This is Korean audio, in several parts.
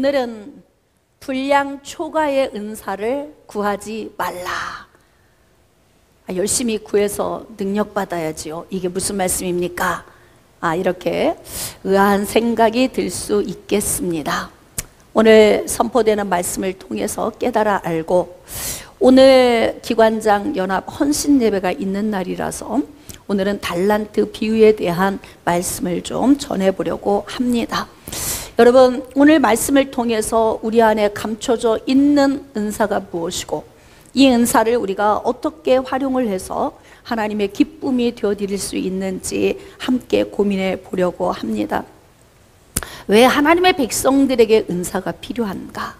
오늘은 분량 초과의 은사를 구하지 말라. 열심히 구해서 능력받아야지요. 이게 무슨 말씀입니까? 이렇게 의아한 생각이 들 수 있겠습니다. 오늘 선포되는 말씀을 통해서 깨달아 알고, 오늘 기관장 연합 헌신 예배가 있는 날이라서 오늘은 달란트 비유에 대한 말씀을 좀 전해보려고 합니다. 여러분, 오늘 말씀을 통해서 우리 안에 감춰져 있는 은사가 무엇이고, 이 은사를 우리가 어떻게 활용을 해서 하나님의 기쁨이 되어드릴 수 있는지 함께 고민해 보려고 합니다. 왜 하나님의 백성들에게 은사가 필요한가?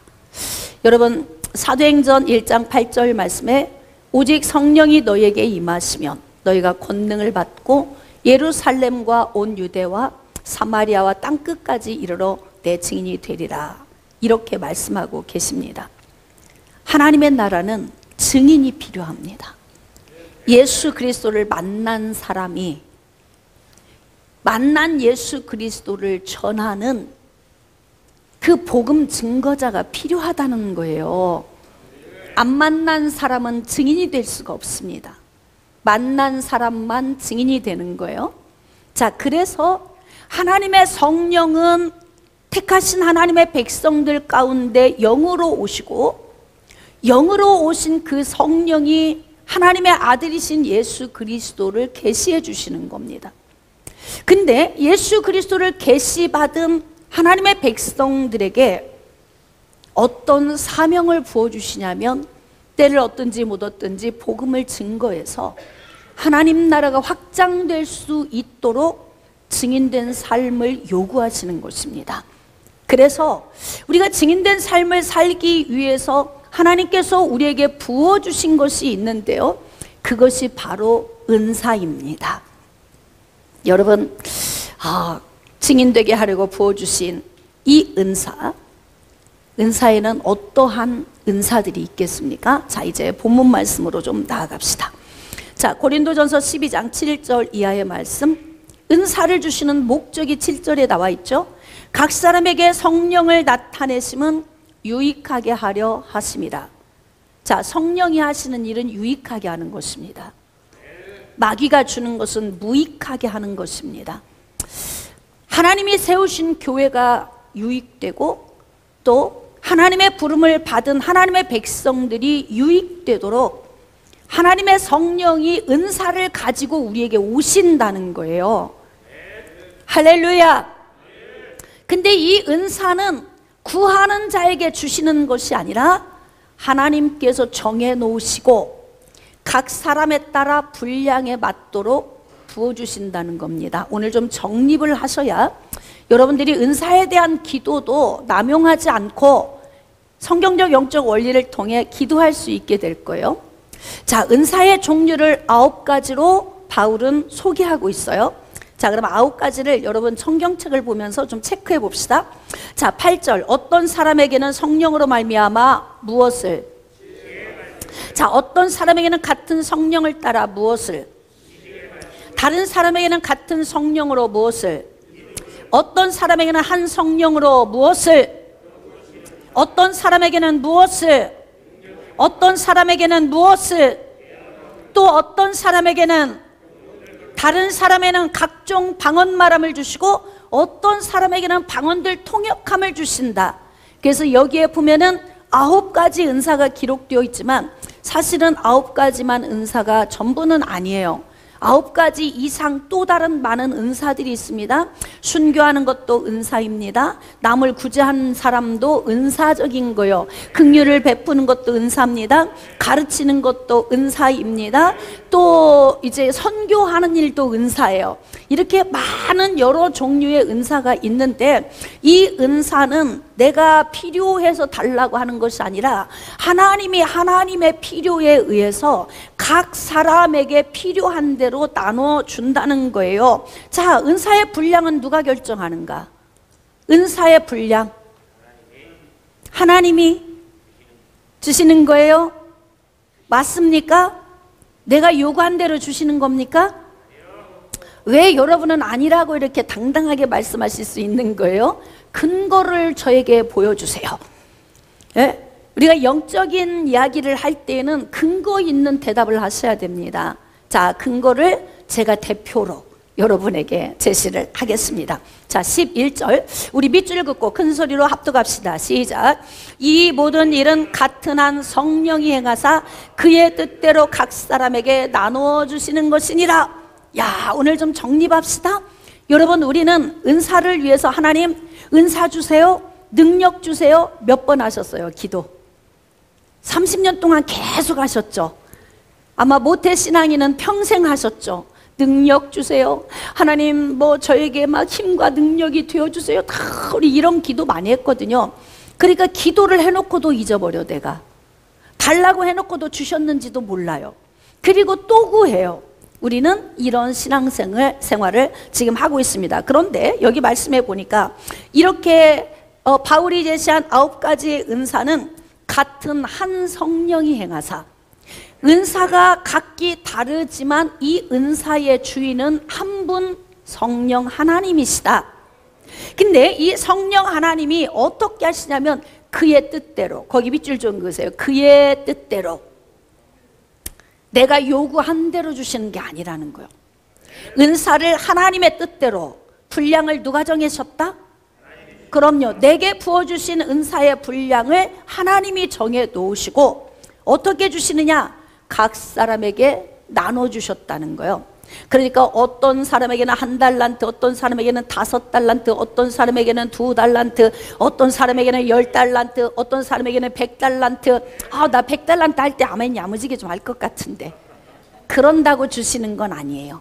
여러분, 사도행전 1장 8절 말씀에 오직 성령이 너희에게 임하시면 너희가 권능을 받고 예루살렘과 온 유대와 사마리아와 땅끝까지 이르러 내 증인이 되리라, 이렇게 말씀하고 계십니다. 하나님의 나라는 증인이 필요합니다. 예수 그리스도를 만난 사람이 만난 예수 그리스도를 전하는 그 복음 증거자가 필요하다는 거예요. 안 만난 사람은 증인이 될 수가 없습니다. 만난 사람만 증인이 되는 거예요. 자, 그래서 하나님의 성령은 택하신 하나님의 백성들 가운데 영으로 오시고, 영으로 오신 그 성령이 하나님의 아들이신 예수 그리스도를 계시해 주시는 겁니다. 근데 예수 그리스도를 계시받은 하나님의 백성들에게 어떤 사명을 부어주시냐면, 때를 얻든지 못 얻든지 복음을 증거해서 하나님 나라가 확장될 수 있도록 증인된 삶을 요구하시는 것입니다. 그래서 우리가 증인된 삶을 살기 위해서 하나님께서 우리에게 부어주신 것이 있는데요, 그것이 바로 은사입니다. 여러분, 증인되게 하려고 부어주신 이 은사에는 어떠한 은사들이 있겠습니까? 자, 이제 본문 말씀으로 좀 나아갑시다. 자, 고린도전서 12장 7절 이하의 말씀, 은사를 주시는 목적이 7절에 나와 있죠. 각 사람에게 성령을 나타내심은 유익하게 하려 하심이라. 자, 성령이 하시는 일은 유익하게 하는 것입니다. 마귀가 주는 것은 무익하게 하는 것입니다. 하나님이 세우신 교회가 유익되고, 또 하나님의 부름을 받은 하나님의 백성들이 유익되도록 하나님의 성령이 은사를 가지고 우리에게 오신다는 거예요. 할렐루야. 근데 이 은사는 구하는 자에게 주시는 것이 아니라 하나님께서 정해 놓으시고 각 사람에 따라 분량에 맞도록 부어주신다는 겁니다. 오늘 좀 정립을 하셔야 여러분들이 은사에 대한 기도도 남용하지 않고 성경적 영적 원리를 통해 기도할 수 있게 될 거예요. 자, 은사의 종류를 9가지로 바울은 소개하고 있어요. 자, 그럼 9가지를 여러분 성경책을 보면서 좀 체크해 봅시다. 자, 8절, 어떤 사람에게는 성령으로 말미암아 무엇을? 자, 어떤 사람에게는 같은 성령을 따라 무엇을? 다른 사람에게는 같은 성령으로 무엇을? 어떤 사람에게는 한 성령으로 무엇을? 어떤 사람에게는 무엇을? 어떤 사람에게는 무엇을? 또 어떤 사람에게는, 다른 사람에게는 각종 방언말함을 주시고 어떤 사람에게는 방언들 통역함을 주신다. 그래서 여기에 보면은 9가지 은사가 기록되어 있지만 사실은 9가지만 은사가 전부는 아니에요. 9가지 이상 또 다른 많은 은사들이 있습니다. 순교하는 것도 은사입니다. 남을 구제하는 사람도 은사적인 거요. 긍휼을 베푸는 것도 은사입니다. 가르치는 것도 은사입니다. 또 이제 선교하는 일도 은사예요. 이렇게 많은 여러 종류의 은사가 있는데, 이 은사는 내가 필요해서 달라고 하는 것이 아니라 하나님이 하나님의 필요에 의해서 각 사람에게 필요한 대로 나눠준다는 거예요. 자, 은사의 분량은 누가 결정하는가? 은사의 분량 하나님이 주시는 거예요. 맞습니까? 내가 요구한 대로 주시는 겁니까? 왜 여러분은 아니라고 이렇게 당당하게 말씀하실 수 있는 거예요? 근거를 저에게 보여주세요. 예? 우리가 영적인 이야기를 할 때는 근거 있는 대답을 하셔야 됩니다. 자, 근거를 제가 대표로 여러분에게 제시를 하겠습니다. 자, 11절 우리 밑줄 긋고 큰 소리로 합독합시다. 시작. 이 모든 일은 같은 한 성령이 행하사 그의 뜻대로 각 사람에게 나누어 주시는 것이니라. 야, 오늘 좀 정립합시다. 여러분, 우리는 은사를 위해서 하나님 은사 주세요, 능력 주세요 몇 번 하셨어요? 기도 30년 동안 계속 하셨죠. 아마 모태신앙인은 평생 하셨죠. 능력 주세요, 하나님 뭐 저에게 막 힘과 능력이 되어주세요. 다 우리 이런 기도 많이 했거든요. 그러니까 기도를 해놓고도 잊어버려. 내가 달라고 해놓고도 주셨는지도 몰라요. 그리고 또 구해요. 우리는 이런 신앙생활을 지금 하고 있습니다. 그런데 여기 말씀해 보니까 이렇게 바울이 제시한 9가지의 은사는 같은 한 성령이 행하사, 은사가 각기 다르지만 이 은사의 주인은 한 분 성령 하나님이시다. 근데 이 성령 하나님이 어떻게 하시냐면 그의 뜻대로, 거기 밑줄 좀 그으세요. 그의 뜻대로, 내가 요구한 대로 주시는 게 아니라는 거예요. 은사를 하나님의 뜻대로, 분량을 누가 정하셨다? 그럼요, 내게 부어주신 은사의 분량을 하나님이 정해 놓으시고 어떻게 주시느냐? 각 사람에게 나눠주셨다는 거예요. 그러니까 어떤 사람에게는 1달란트, 어떤 사람에게는 5달란트, 어떤 사람에게는 2달란트, 어떤 사람에게는 10달란트, 어떤 사람에게는 100달란트. 아, 나 100달란트 할 때 아멘 야무지게 좀 할 것 같은데. 그런다고 주시는 건 아니에요.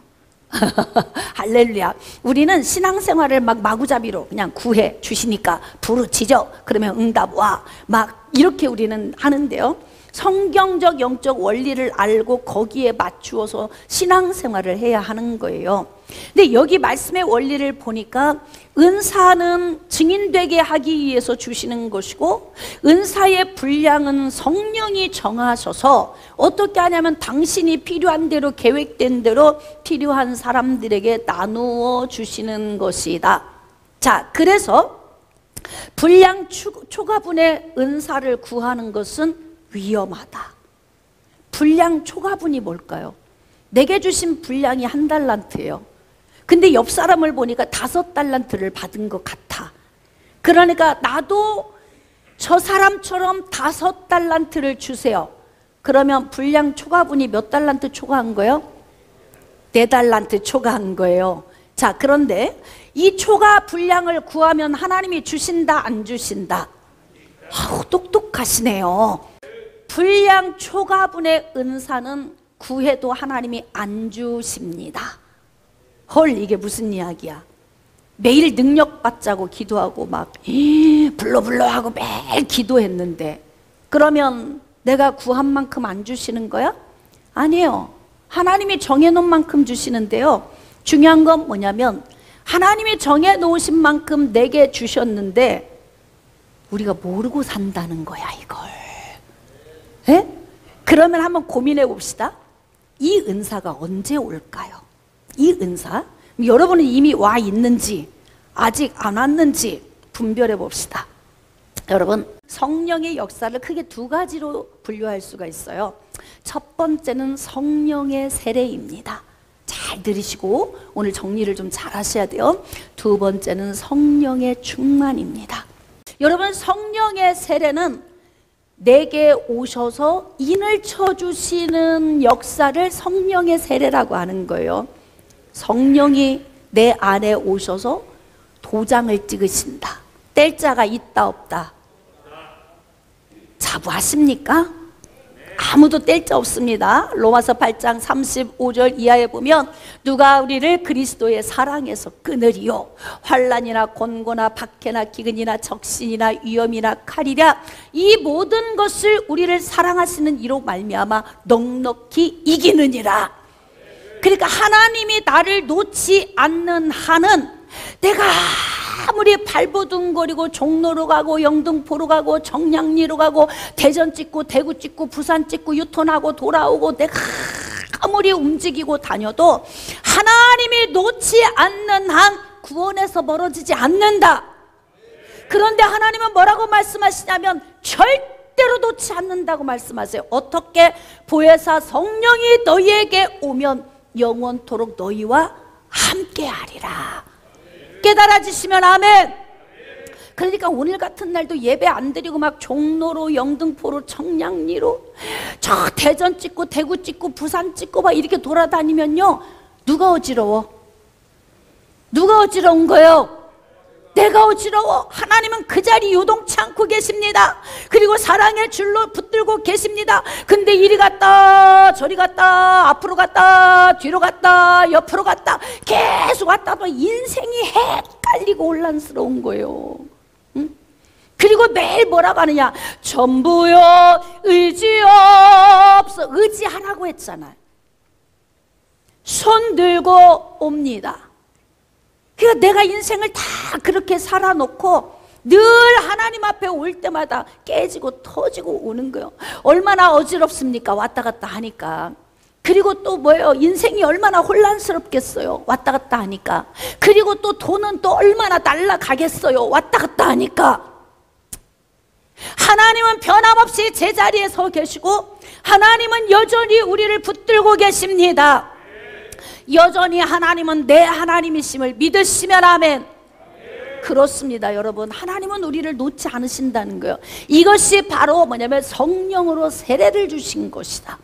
할렐루야. 우리는 신앙생활을 막 마구잡이로 그냥 구해 주시니까 부르짖어, 그러면 응답 와, 막 이렇게 우리는 하는데요, 성경적 영적 원리를 알고 거기에 맞추어서 신앙생활을 해야 하는 거예요. 근데 여기 말씀의 원리를 보니까 은사는 증인되게 하기 위해서 주시는 것이고 은사의 분량은 성령이 정하셔서 어떻게 하냐면 당신이 필요한 대로, 계획된 대로 필요한 사람들에게 나누어 주시는 것이다. 자, 그래서 분량 초과분의 은사를 구하는 것은 위험하다. 분량 초과분이 뭘까요? 내게 주신 분량이 1달란트예요. 근데 옆 사람을 보니까 5달란트를 받은 것 같아. 그러니까 나도 저 사람처럼 5달란트를 주세요. 그러면 분량 초과분이 몇 달란트 초과한 거예요? 4달란트 초과한 거예요. 자, 그런데 이 초과 분량을 구하면 하나님이 주신다, 안 주신다? 아우, 똑똑하시네요. 분량 초과분의 은사는 구해도 하나님이 안 주십니다. 헐, 이게 무슨 이야기야? 매일 능력 받자고 기도하고 막 불러 하고 매일 기도했는데 그러면 내가 구한 만큼 안 주시는 거야? 아니에요. 하나님이 정해놓은 만큼 주시는데요, 중요한 건 뭐냐면 하나님이 정해놓으신 만큼 내게 주셨는데 우리가 모르고 산다는 거야, 이걸. 에? 그러면 한번 고민해 봅시다. 이 은사가 언제 올까요? 이 은사? 여러분은 이미 와 있는지 아직 안 왔는지 분별해 봅시다. 여러분, 성령의 역사를 크게 2가지로 분류할 수가 있어요. 첫 번째는 성령의 세례입니다. 잘 들으시고 오늘 정리를 좀 잘 하셔야 돼요. 2번째는 성령의 충만입니다. 여러분, 성령의 세례는 내게 오셔서 인을 쳐주시는 역사를 성령의 세례라고 하는 거예요. 성령이 내 안에 오셔서 도장을 찍으신다. 뗄 자가 있다 없다? 자부하십니까? 아무도 뗄 자 없습니다. 로마서 8장 35절 이하에 보면 누가 우리를 그리스도의 사랑에서 끊으리요? 환난이나 곤고나 박해나 기근이나 적신이나 위험이나 칼이랴, 이 모든 것을 우리를 사랑하시는 이로 말미암아 넉넉히 이기느니라. 그러니까 하나님이 나를 놓지 않는 한은 내가 아무리 발버둥거리고 종로로 가고 영등포로 가고 정량리로 가고 대전 찍고 대구 찍고 부산 찍고 유턴하고 돌아오고 내가 아무리 움직이고 다녀도 하나님이 놓지 않는 한 구원에서 멀어지지 않는다. 그런데 하나님은 뭐라고 말씀하시냐면 절대로 놓지 않는다고 말씀하세요. 어떻게? 보혜사 성령이 너희에게 오면 영원토록 너희와 함께하리라. 깨달아지시면 아멘. 그러니까 오늘 같은 날도 예배 안 드리고 막 종로로, 영등포로, 청량리로 저 대전 찍고 대구 찍고 부산 찍고 막 이렇게 돌아다니면요, 누가 어지러워? 누가 어지러운 거예요? 내가 어지러워. 하나님은 그 자리 요동치 않고 계십니다. 그리고 사랑의 줄로 붙들고 계십니다. 근데 이리 갔다 저리 갔다 앞으로 갔다 뒤로 갔다 옆으로 갔다 계속 왔다 또 인생이 헷갈리고 혼란스러운 거예요. 응? 그리고 매일 뭐라고 하느냐? 전부요 의지 없어. 의지하라고 했잖아요. 손 들고 옵니다. 그러니까 내가 인생을 다 그렇게 살아놓고 늘 하나님 앞에 올 때마다 깨지고 터지고 오는 거예요. 얼마나 어지럽습니까? 왔다 갔다 하니까. 그리고 또 뭐예요? 인생이 얼마나 혼란스럽겠어요? 왔다 갔다 하니까. 그리고 또 돈은 또 얼마나 날아가겠어요? 왔다 갔다 하니까. 하나님은 변함없이 제자리에 서 계시고 하나님은 여전히 우리를 붙들고 계십니다. 여전히 하나님은 내 하나님이심을 믿으시면 아멘. 그렇습니다 여러분. 하나님은 우리를 놓지 않으신다는 거예요. 이것이 바로 뭐냐면 성령으로 세례를 주신 것이다.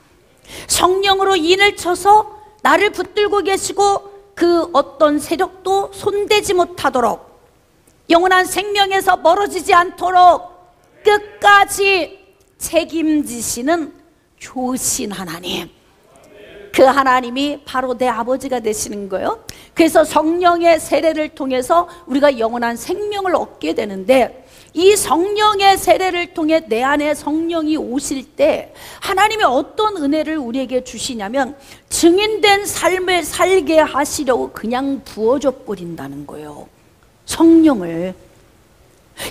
성령으로 인을 쳐서 나를 붙들고 계시고 그 어떤 세력도 손대지 못하도록, 영원한 생명에서 멀어지지 않도록 끝까지 책임지시는 좋으신 하나님, 그 하나님이 바로 내 아버지가 되시는 거예요. 그래서 성령의 세례를 통해서 우리가 영원한 생명을 얻게 되는데, 이 성령의 세례를 통해 내 안에 성령이 오실 때 하나님이 어떤 은혜를 우리에게 주시냐면 증인된 삶을 살게 하시려고 그냥 부어줘 버린다는 거예요. 성령을.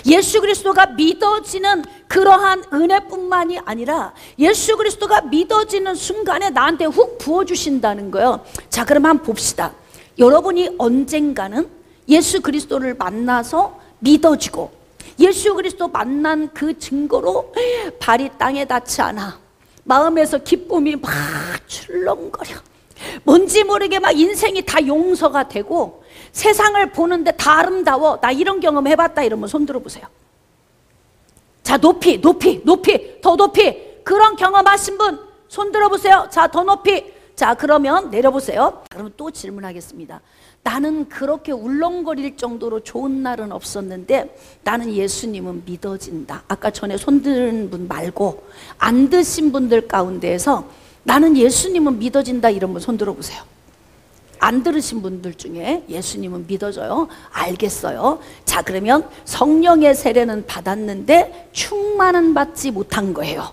예수 그리스도가 믿어지는 그러한 은혜뿐만이 아니라 예수 그리스도가 믿어지는 순간에 나한테 훅 부어주신다는 거예요. 자, 그럼 한번 봅시다. 여러분이 언젠가는 예수 그리스도를 만나서 믿어지고 예수 그리스도 만난 그 증거로 발이 땅에 닿지 않아 마음에서 기쁨이 막 출렁거려, 뭔지 모르게 막 인생이 다 용서가 되고 세상을 보는데 다 아름다워. 나 이런 경험 해봤다 이러면 손 들어보세요. 자, 높이 더 높이. 그런 경험하신 분 손 들어보세요. 자, 더 높이. 자, 그러면 내려보세요. 그러면 또 질문하겠습니다. 나는 그렇게 울렁거릴 정도로 좋은 날은 없었는데 나는 예수님은 믿어진다. 아까 전에 손 든 분 말고 안 드신 분들 가운데에서 나는 예수님은 믿어진다 이런 분 손 들어보세요. 안 들으신 분들 중에 예수님은 믿어져요. 알겠어요. 자, 그러면 성령의 세례는 받았는데 충만은 받지 못한 거예요.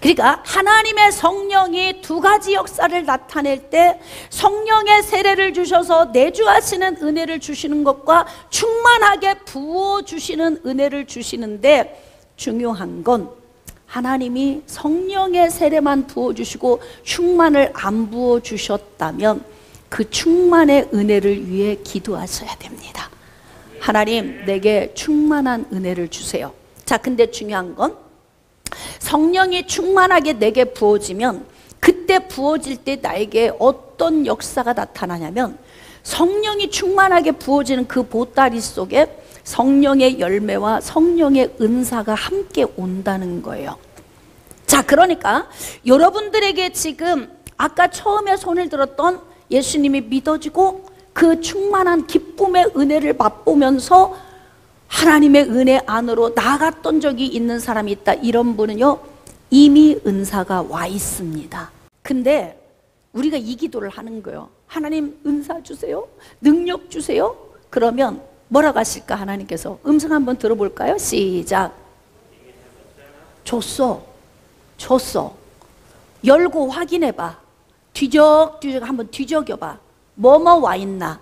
그러니까 하나님의 성령이 두 가지 역사를 나타낼 때 성령의 세례를 주셔서 내주하시는 은혜를 주시는 것과 충만하게 부어주시는 은혜를 주시는데, 중요한 건 하나님이 성령의 세례만 부어주시고 충만을 안 부어주셨다면 그 충만의 은혜를 위해 기도하셔야 됩니다. 하나님, 내게 충만한 은혜를 주세요. 자, 근데 중요한 건 성령이 충만하게 내게 부어지면 그때 부어질 때 나에게 어떤 역사가 나타나냐면 성령이 충만하게 부어지는 그 보따리 속에 성령의 열매와 성령의 은사가 함께 온다는 거예요. 자, 그러니까 여러분들에게 지금 아까 처음에 손을 들었던 예수님이 믿어지고 그 충만한 기쁨의 은혜를 맛보면서 하나님의 은혜 안으로 나갔던 적이 있는 사람이 있다. 이런 분은요, 이미 은사가 와 있습니다. 근데 우리가 이 기도를 하는 거예요. 하나님 은사 주세요, 능력 주세요. 그러면 뭐라고 하실까? 하나님께서 음성 한번 들어볼까요? 시작. 줬어. 열고 확인해봐. 뒤적뒤적 한번 뒤적여봐. 뭐뭐 와 있나?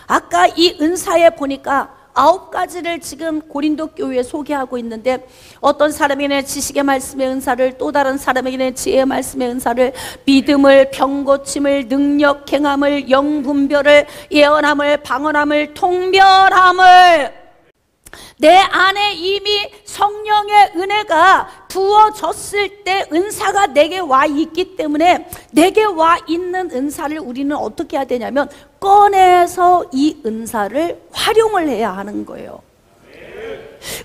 아까 이 은사에 보니까 9가지를 지금 고린도 교회에 소개하고 있는데, 어떤 사람에게는 지식의 말씀의 은사를, 또 다른 사람에게는 지혜의 말씀의 은사를, 믿음을, 병고침을, 능력, 행함을, 영분별을, 예언함을, 방언함을, 통별함을, 내 안에 이미 성령의 은혜가 부어졌을 때 은사가 내게 와 있기 때문에 내게 와 있는 은사를 우리는 어떻게 해야 되냐면 꺼내서 이 은사를 활용을 해야 하는 거예요.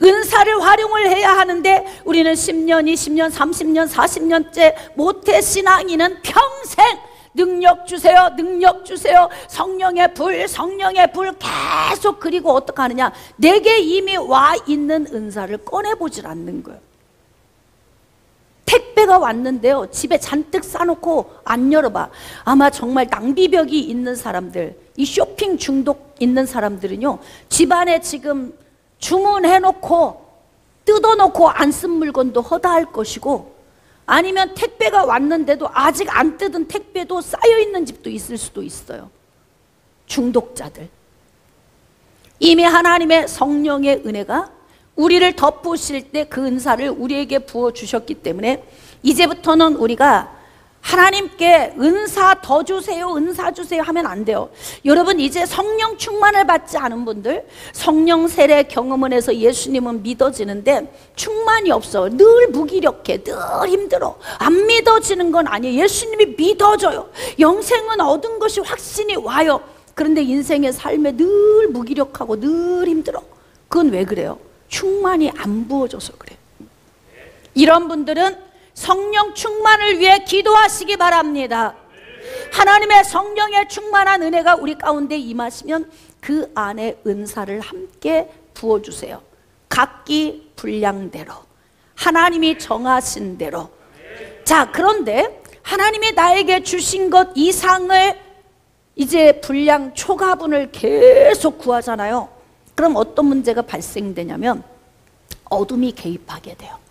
은사를 활용을 해야 하는데 우리는 10년, 20년, 30년, 40년째 모태신앙인은 평생 능력 주세요, 능력 주세요, 성령의 불, 성령의 불 계속. 그리고 어떻게 하느냐, 내게 이미 와 있는 은사를 꺼내보질 않는 거예요. 택배가 왔는데요, 집에 잔뜩 싸놓고 안 열어봐. 아마 정말 낭비벽이 있는 사람들, 이 쇼핑 중독 있는 사람들은요, 집안에 지금 주문해놓고 뜯어놓고 안 쓴 물건도 허다할 것이고, 아니면 택배가 왔는데도 아직 안 뜯은 택배도 쌓여있는 집도 있을 수도 있어요. 중독자들. 이미 하나님의 성령의 은혜가 우리를 덮으실 때 그 은사를 우리에게 부어주셨기 때문에 이제부터는 우리가 하나님께 은사 더 주세요, 은사 주세요 하면 안 돼요. 여러분, 이제 성령 충만을 받지 않은 분들, 성령 세례 경험을 해서 예수님은 믿어지는데 충만이 없어. 늘 무기력해, 늘 힘들어. 안 믿어지는 건 아니에요. 예수님이 믿어져요. 영생은 얻은 것이 확신이 와요. 그런데 인생의 삶에 늘 무기력하고 늘 힘들어. 그건 왜 그래요? 충만이 안 부어져서 그래요. 이런 분들은 성령 충만을 위해 기도하시기 바랍니다. 하나님의 성령의 충만한 은혜가 우리 가운데 임하시면 그 안에 은사를 함께 부어주세요. 각기 분량대로, 하나님이 정하신 대로. 자, 그런데 하나님이 나에게 주신 것 이상을 이제 분량 초과분을 계속 구하잖아요. 그럼 어떤 문제가 발생되냐면 어둠이 개입하게 돼요.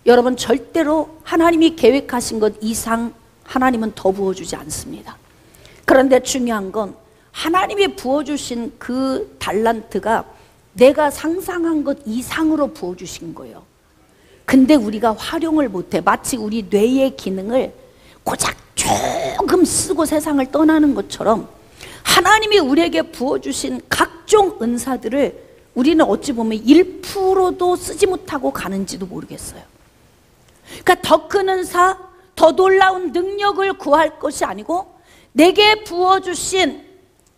여러분, 절대로 하나님이 계획하신 것 이상 하나님은 더 부어주지 않습니다. 그런데 중요한 건 하나님이 부어주신 그 달란트가 내가 상상한 것 이상으로 부어주신 거예요. 근데 우리가 활용을 못해. 마치 우리 뇌의 기능을 고작 조금 쓰고 세상을 떠나는 것처럼 하나님이 우리에게 부어주신 각종 은사들을 우리는 어찌 보면 1%도 쓰지 못하고 가는지도 모르겠어요. 그러니까 더 큰 은사, 더 놀라운 능력을 구할 것이 아니고 내게 부어주신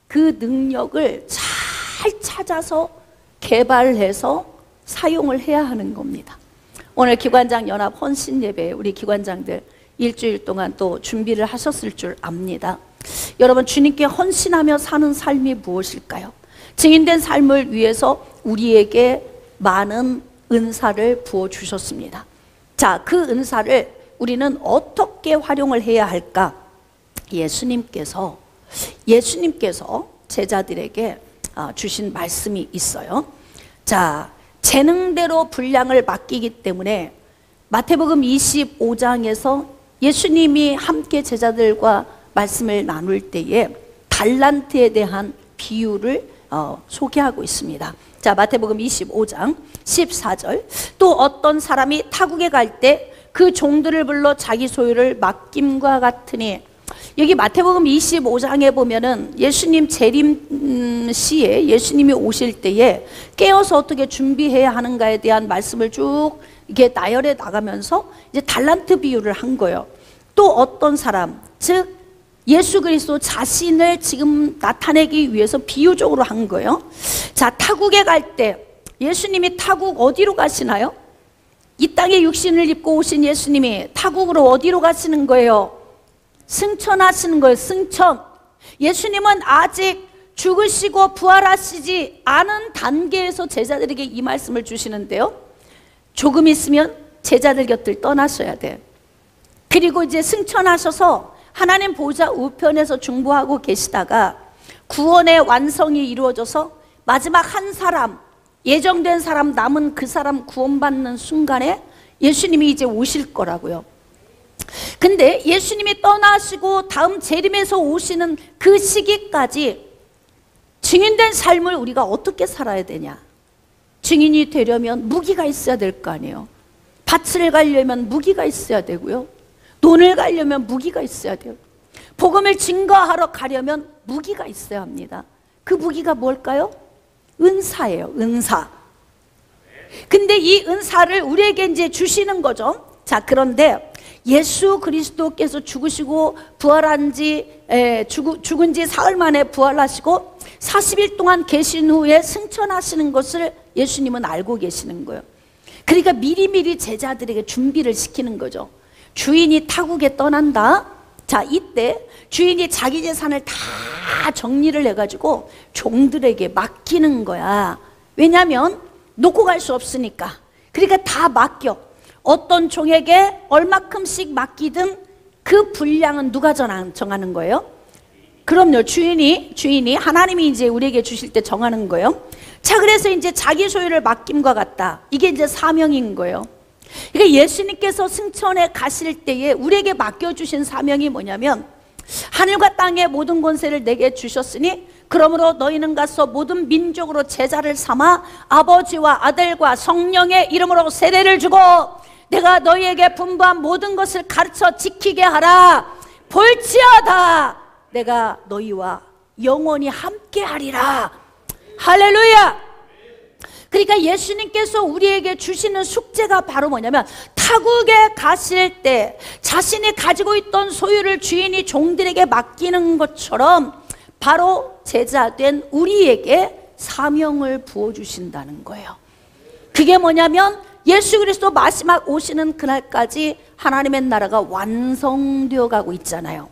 그 능력을 잘 찾아서 개발해서 사용을 해야 하는 겁니다. 오늘 기관장 연합 헌신 예배에 우리 기관장들 일주일 동안 또 준비를 하셨을 줄 압니다. 여러분, 주님께 헌신하며 사는 삶이 무엇일까요? 증인된 삶을 위해서 우리에게 많은 은사를 부어주셨습니다. 자, 그 은사를 우리는 어떻게 활용을 해야 할까? 예수님께서 제자들에게 주신 말씀이 있어요. 자, 재능대로 분량을 맡기기 때문에 마태복음 25장에서 예수님이 함께 제자들과 말씀을 나눌 때에 달란트에 대한 비유를 소개하고 있습니다. 자, 마태복음 25장 14절. 또 어떤 사람이 타국에 갈 때 그 종들을 불러 자기 소유를 맡김과 같으니. 여기 마태복음 25장에 보면은 예수님 재림 시에 예수님이 오실 때에 깨어서 어떻게 준비해야 하는가에 대한 말씀을 쭉 이렇게 나열해 나가면서 이제 달란트 비유를 한 거예요. 또 어떤 사람, 즉 예수 그리스도 자신을 지금 나타내기 위해서 비유적으로 한 거예요. 자, 타국에 갈 때 예수님이 타국 어디로 가시나요? 이 땅에 육신을 입고 오신 예수님이 타국으로 어디로 가시는 거예요? 승천하시는 거예요. 승천. 예수님은 아직 죽으시고 부활하시지 않은 단계에서 제자들에게 이 말씀을 주시는데요, 조금 있으면 제자들 곁을 떠나셔야 돼. 그리고 이제 승천하셔서 하나님 보좌 우편에서 중보하고 계시다가 구원의 완성이 이루어져서 마지막 한 사람, 예정된 사람, 남은 그 사람 구원받는 순간에 예수님이 이제 오실 거라고요. 근데 예수님이 떠나시고 다음 재림에서 오시는 그 시기까지 증인된 삶을 우리가 어떻게 살아야 되냐? 증인이 되려면 무기가 있어야 될 거 아니에요. 밭을 가려면 무기가 있어야 되고요, 논을 가려면 무기가 있어야 돼요. 복음을 증거하러 가려면 무기가 있어야 합니다. 그 무기가 뭘까요? 은사예요. 은사. 근데 이 은사를 우리에게 이제 주시는 거죠. 자, 그런데 예수 그리스도께서 죽으시고 부활한 지 죽은 지 사흘 만에 부활하시고 40일 동안 계신 후에 승천하시는 것을 예수님은 알고 계시는 거예요. 그러니까 미리미리 제자들에게 준비를 시키는 거죠. 주인이 타국에 떠난다. 자, 이때 주인이 자기 재산을 다 정리를 해가지고 종들에게 맡기는 거야. 왜냐하면 놓고 갈 수 없으니까. 그러니까 다 맡겨. 어떤 종에게 얼마큼씩 맡기든 그 분량은 누가 정하는 거예요? 그럼요, 주인이 하나님이 이제 우리에게 주실 때 정하는 거예요. 자, 그래서 이제 자기 소유를 맡김과 같다. 이게 이제 사명인 거예요. 그러니까 예수님께서 승천에 가실 때에 우리에게 맡겨주신 사명이 뭐냐면, 하늘과 땅의 모든 권세를 내게 주셨으니 그러므로 너희는 가서 모든 민족으로 제자를 삼아 아버지와 아들과 성령의 이름으로 세례를 주고 내가 너희에게 분부한 모든 것을 가르쳐 지키게 하라. 볼지어다 내가 너희와 영원히 함께 하리라. 할렐루야. 그러니까 예수님께서 우리에게 주시는 숙제가 바로 뭐냐면, 타국에 가실 때 자신이 가지고 있던 소유를 주인이 종들에게 맡기는 것처럼 바로 제자된 우리에게 사명을 부어주신다는 거예요. 그게 뭐냐면 예수 그리스도 마지막 오시는 그날까지 하나님의 나라가 완성되어 가고 있잖아요.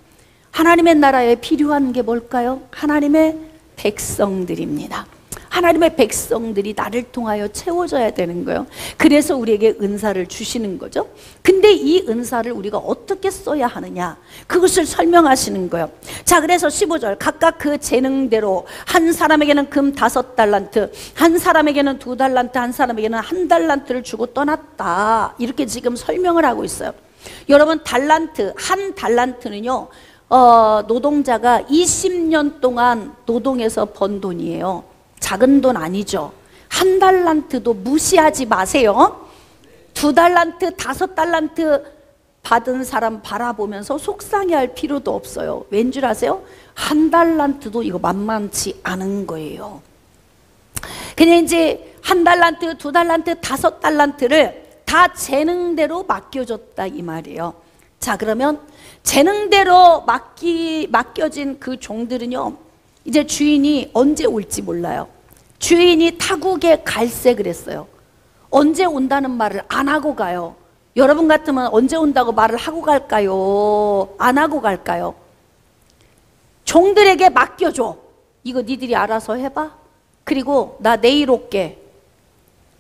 하나님의 나라에 필요한 게 뭘까요? 하나님의 백성들입니다. 하나님의 백성들이 나를 통하여 채워져야 되는 거예요. 그래서 우리에게 은사를 주시는 거죠. 근데 이 은사를 우리가 어떻게 써야 하느냐, 그것을 설명하시는 거예요. 자, 그래서 15절 각각 그 재능대로 한 사람에게는 금 5달란트, 한 사람에게는 2달란트, 한 사람에게는 1달란트를 주고 떠났다. 이렇게 지금 설명을 하고 있어요. 여러분, 달란트, 한 달란트는요 노동자가 20년 동안 노동해서 번 돈이에요. 작은 돈 아니죠. 1달란트도 무시하지 마세요. 2달란트, 5달란트 받은 사람 바라보면서 속상해할 필요도 없어요. 왠 줄 아세요? 1달란트도 이거 만만치 않은 거예요. 그냥 이제 1달란트, 2달란트, 5달란트를 다 재능대로 맡겨줬다 이 말이에요. 자, 그러면 재능대로 맡겨진 그 종들은요 이제 주인이 언제 올지 몰라요. 주인이 타국에 갈세 그랬어요. 언제 온다는 말을 안 하고 가요. 여러분 같으면 언제 온다고 말을 하고 갈까요? 안 하고 갈까요? 종들에게 맡겨줘. 이거 니들이 알아서 해봐. 그리고 나 내일 올게.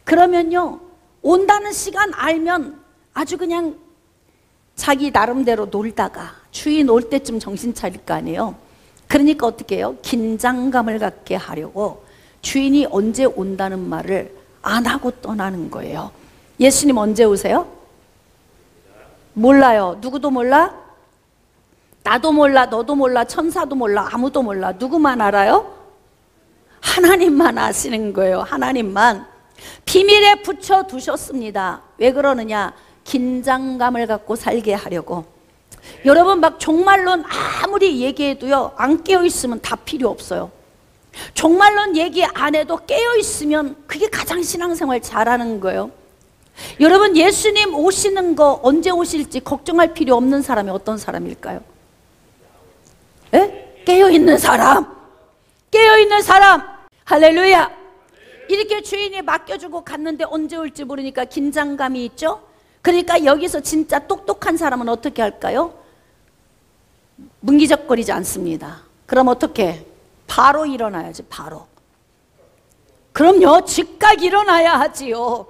그러면요 온다는 시간 알면 아주 그냥 자기 나름대로 놀다가 주인 올 때쯤 정신 차릴 거 아니에요. 그러니까 어떻게 해요? 긴장감을 갖게 하려고 주인이 언제 온다는 말을 안 하고 떠나는 거예요. 예수님 언제 오세요? 몰라요. 누구도 몰라? 나도 몰라, 너도 몰라, 천사도 몰라, 아무도 몰라. 누구만 알아요? 하나님만 아시는 거예요. 하나님만. 비밀에 붙여두셨습니다. 왜 그러느냐? 긴장감을 갖고 살게 하려고. 여러분 막 종말론 아무리 얘기해도요 안 깨어있으면 다 필요 없어요. 종말론 얘기 안 해도 깨어있으면 그게 가장 신앙생활 잘하는 거예요. 여러분 예수님 오시는 거 언제 오실지 걱정할 필요 없는 사람이 어떤 사람일까요? 에? 깨어있는 사람. 깨어있는 사람. 할렐루야. 이렇게 주인이 맡겨주고 갔는데 언제 올지 모르니까 긴장감이 있죠. 그러니까 여기서 진짜 똑똑한 사람은 어떻게 할까요? 문기적거리지 않습니다. 그럼 어떻게? 바로 일어나야지. 바로. 그럼요 즉각 일어나야 하지요.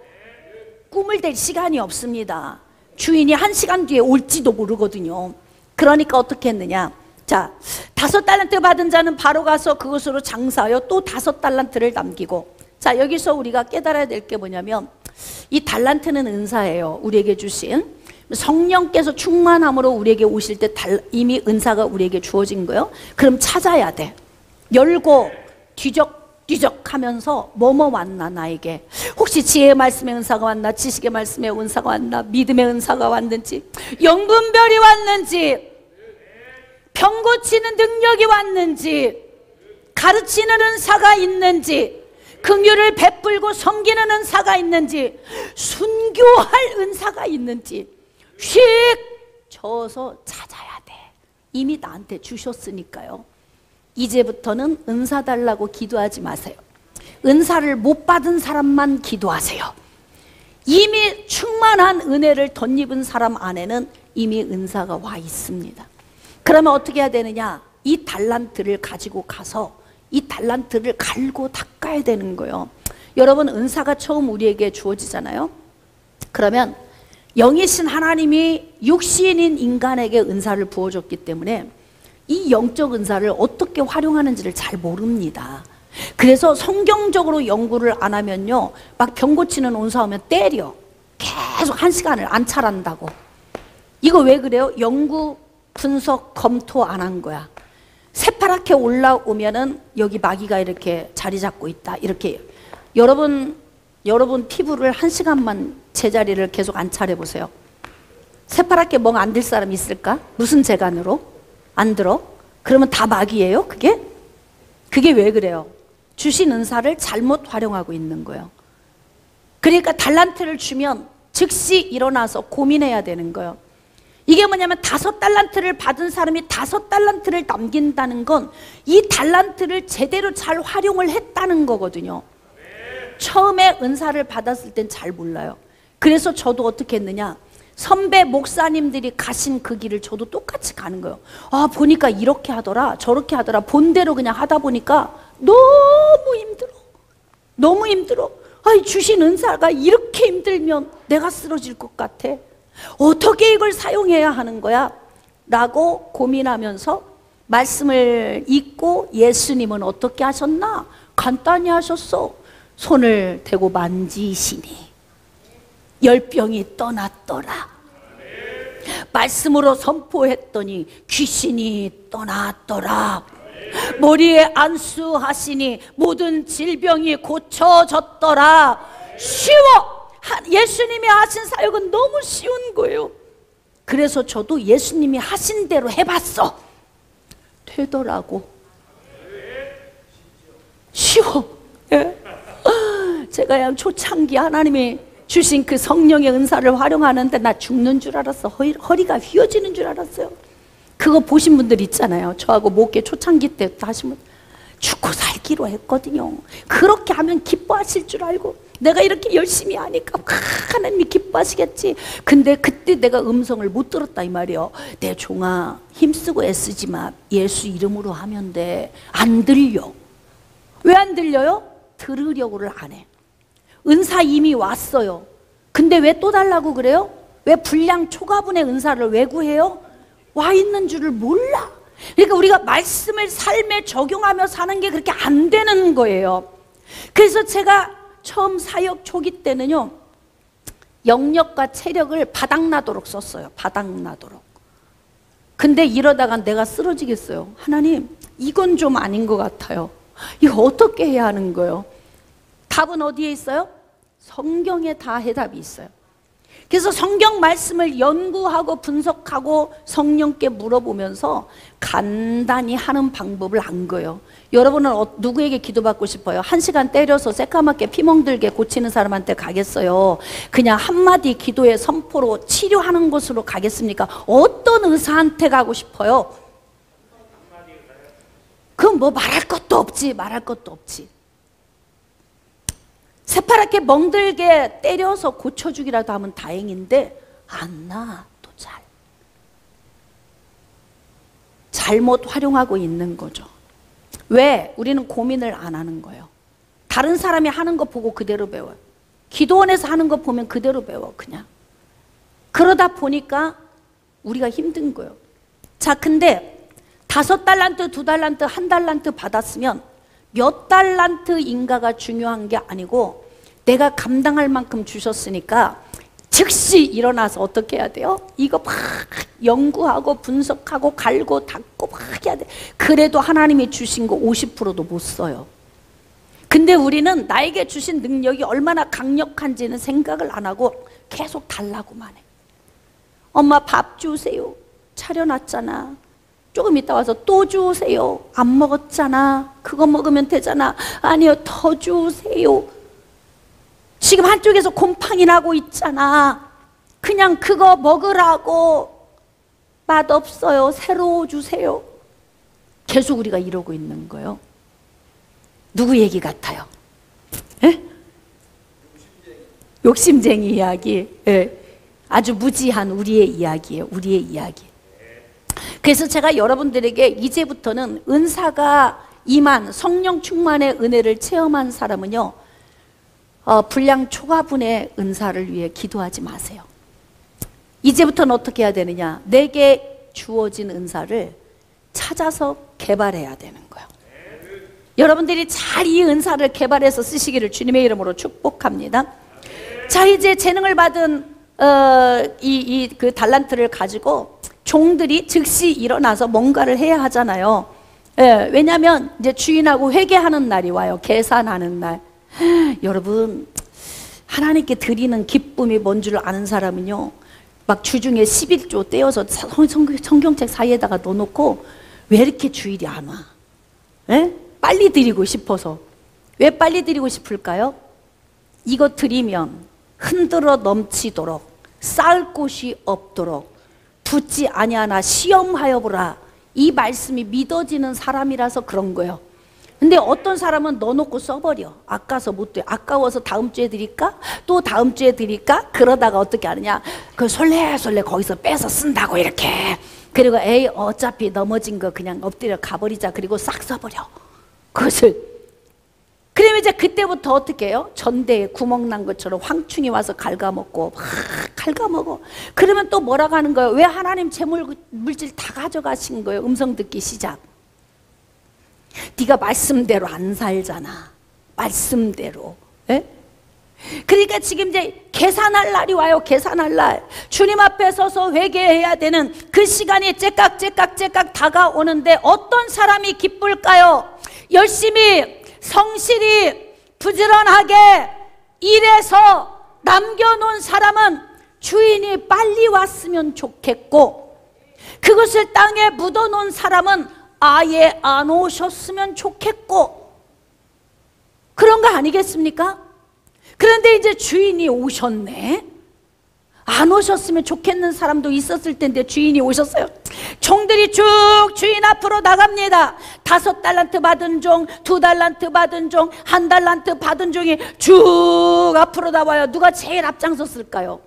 꿈을 댈 시간이 없습니다. 주인이 1시간 뒤에 올지도 모르거든요. 그러니까 어떻게 했느냐. 자, 5달란트 받은 자는 바로 가서 그것으로 장사하여 또 5달란트를 남기고. 자, 여기서 우리가 깨달아야 될 게 뭐냐면 이 달란트는 은사예요. 우리에게 주신 성령께서 충만함으로 우리에게 오실 때 이미 은사가 우리에게 주어진 거예요. 그럼 찾아야 돼. 열고 뒤적뒤적 하면서 뭐뭐 왔나 나에게. 혹시 지혜의 말씀의 은사가 왔나, 지식의 말씀의 은사가 왔나, 믿음의 은사가 왔는지, 영분별이 왔는지, 병 고치는 능력이 왔는지, 가르치는 은사가 있는지. 긍휼을 베풀고 섬기는 은사가 있는지, 순교할 은사가 있는지 휙 저어서 찾아야 돼. 이미 나한테 주셨으니까요. 이제부터는 은사 달라고 기도하지 마세요. 은사를 못 받은 사람만 기도하세요. 이미 충만한 은혜를 덧입은 사람 안에는 이미 은사가 와 있습니다. 그러면 어떻게 해야 되느냐? 이 달란트를 가지고 가서 이 달란트를 갈고 닦아야 되는 거예요. 여러분, 은사가 처음 우리에게 주어지잖아요. 그러면 영이신 하나님이 육신인 인간에게 은사를 부어줬기 때문에 이 영적 은사를 어떻게 활용하는지를 잘 모릅니다. 그래서 성경적으로 연구를 안 하면요, 막 병 고치는 온사 오면 때려. 계속 1시간을 안찰한다고. 이거 왜 그래요? 연구, 분석, 검토 안 한 거야. 새파랗게 올라오면은 여기 마귀가 이렇게 자리 잡고 있다. 이렇게. 여러분 피부를 1시간만 제자리를 계속 안찰해 보세요. 새파랗게 멍 안 들 사람 있을까? 무슨 재간으로? 안 들어? 그러면 다 마귀예요? 그게 왜 그래요? 주신 은사를 잘못 활용하고 있는 거예요. 그러니까 달란트를 주면 즉시 일어나서 고민해야 되는 거예요. 이게 뭐냐면 5달란트를 받은 사람이 5달란트를 남긴다는 건 이 달란트를 제대로 잘 활용을 했다는 거거든요. 처음에 은사를 받았을 땐 잘 몰라요. 그래서 저도 어떻게 했느냐, 선배 목사님들이 가신 그 길을 저도 똑같이 가는 거예요. 아, 보니까 이렇게 하더라, 저렇게 하더라. 본대로 그냥 하다 보니까 너무 힘들어. 아이, 주신 은사가 이렇게 힘들면 내가 쓰러질 것 같아. 어떻게 이걸 사용해야 하는 거야? 라고 고민하면서 말씀을 읽고, 예수님은 어떻게 하셨나? 간단히 하셨어. 손을 대고 만지시니 열병이 떠났더라. 말씀으로 선포했더니 귀신이 떠났더라. 머리에 안수하시니 모든 질병이 고쳐졌더라. 쉬워. 예수님이 하신 사역은 너무 쉬운 거예요. 그래서 저도 예수님이 하신 대로 해봤어. 되더라고. 쉬워. 예. 제가 그냥 초창기 하나님이 주신 그 성령의 은사를 활용하는데 나 죽는 줄 알았어. 허리가 휘어지는 줄 알았어요. 그거 보신 분들 있잖아요. 저하고 목회 초창기 때 하신 분, 죽고 살기로 했거든요. 그렇게 하면 기뻐하실 줄 알고 내가 이렇게 열심히 하니까 하나님이 기뻐하시겠지. 근데 그때 내가 음성을 못 들었다 이 말이에요. 내 종아, 힘쓰고 애쓰지 마. 예수 이름으로 하면 돼. 안 들려. 왜 안 들려요? 들으려고를 안 해. 은사 이미 왔어요. 근데 왜 또 달라고 그래요? 왜 분량 초과분의 은사를 왜 구해요? 와 있는 줄을 몰라. 그러니까 우리가 말씀을 삶에 적용하며 사는 게 그렇게 안 되는 거예요. 그래서 제가 처음 사역 초기 때는요, 영역과 체력을 바닥나도록 썼어요. 바닥나도록. 근데 이러다가 내가 쓰러지겠어요. 하나님, 이건 좀 아닌 것 같아요. 이거 어떻게 해야 하는 거예요? 답은 어디에 있어요? 성경에 다 해답이 있어요. 그래서 성경 말씀을 연구하고 분석하고 성령께 물어보면서 간단히 하는 방법을 안 거예요. 여러분은 누구에게 기도받고 싶어요? 1시간 때려서 새까맣게 피멍들게 고치는 사람한테 가겠어요? 그냥 한마디 기도의 선포로 치료하는 곳으로 가겠습니까? 어떤 의사한테 가고 싶어요? 그럼 뭐 말할 것도 없지. 새파랗게 멍들게 때려서 고쳐주기라도 하면 다행인데 안 나. 또 잘못 활용하고 있는 거죠. 왜? 우리는 고민을 안 하는 거예요. 다른 사람이 하는 거 보고 그대로 배워요. 기도원에서 하는 거 보면 그대로 배워. 그냥 그러다 보니까 우리가 힘든 거예요. 자, 근데 5달란트, 2달란트, 1달란트 받았으면 몇 달란트인가가 중요한 게 아니고 내가 감당할 만큼 주셨으니까 즉시 일어나서 어떻게 해야 돼요? 이거 막 연구하고 분석하고 갈고 닦고 막 해야 돼. 그래도 하나님이 주신 거 50%도 못 써요. 근데 우리는 나에게 주신 능력이 얼마나 강력한지는 생각을 안 하고 계속 달라고만 해. 엄마 밥 주세요. 차려놨잖아. 조금 있다 와서 또 주세요. 안 먹었잖아. 그거 먹으면 되잖아. 아니요, 더 주세요. 지금 한쪽에서 곰팡이 나고 있잖아. 그냥 그거 먹으라고. 맛없어요. 새로 주세요. 계속 우리가 이러고 있는 거예요. 누구 얘기 같아요? 에? 욕심쟁이 이야기. 예. 아주 무지한 우리의 이야기예요. 우리의 이야기. 그래서 제가 여러분들에게 이제부터는 은사가 임한 성령 충만의 은혜를 체험한 사람은요, 분량 초과분의 은사를 위해 기도하지 마세요. 이제부터는 어떻게 해야 되느냐? 내게 주어진 은사를 찾아서 개발해야 되는 거예요. 여러분들이 잘 이 은사를 개발해서 쓰시기를 주님의 이름으로 축복합니다. 자, 이제 재능을 받은 그 달란트를 가지고 종들이 즉시 일어나서 뭔가를 해야 하잖아요. 예, 왜냐하면 이제 주인하고 회개하는 날이 와요. 계산하는 날. 여러분, 하나님께 드리는 기쁨이 뭔 줄 아는 사람은요, 막 주중에 11조 떼어서 성경책 사이에다가 넣어놓고 왜 이렇게 주일이 안 와? 예? 빨리 드리고 싶어서. 왜 빨리 드리고 싶을까요? 이거 드리면 흔들어 넘치도록, 쌓을 곳이 없도록, 붙지 아니하나 시험하여 보라. 이 말씀이 믿어지는 사람이라서 그런 거예요. 근데 어떤 사람은 넣어놓고 써버려. 아까워서 못 돼. 아까워서 다음 주에 드릴까? 또 다음 주에 드릴까? 그러다가 어떻게 하느냐? 그 솔레솔레 거기서 빼서 쓴다고 이렇게. 그리고 에이, 어차피 넘어진 거 그냥 엎드려 가버리자. 그리고 싹 써버려. 그것을. 그러면 이제 그때부터 어떻게 해요? 전대에 구멍 난 것처럼 황충이 와서 갉아먹고 막 갉아먹어. 그러면 또 뭐라고 하는 거예요? 왜 하나님 제 물질 다 가져가신 거예요? 음성 듣기 시작. 네가 말씀대로 안 살잖아. 말씀대로. 에? 그러니까 지금 이제 계산할 날이 와요. 계산할 날. 주님 앞에 서서 회개해야 되는 그 시간이 째깍 다가오는데 어떤 사람이 기쁠까요? 열심히 성실히 부지런하게 일해서 남겨놓은 사람은 주인이 빨리 왔으면 좋겠고, 그것을 땅에 묻어놓은 사람은 아예 안 오셨으면 좋겠고, 그런 거 아니겠습니까? 그런데 이제 주인이 오셨네. 안 오셨으면 좋겠는 사람도 있었을 텐데 주인이 오셨어요. 종들이 쭉 주인 앞으로 나갑니다. 5달란트 받은 종, 2달란트 받은 종, 1달란트 받은 종이 쭉 앞으로 나와요. 누가 제일 앞장섰을까요?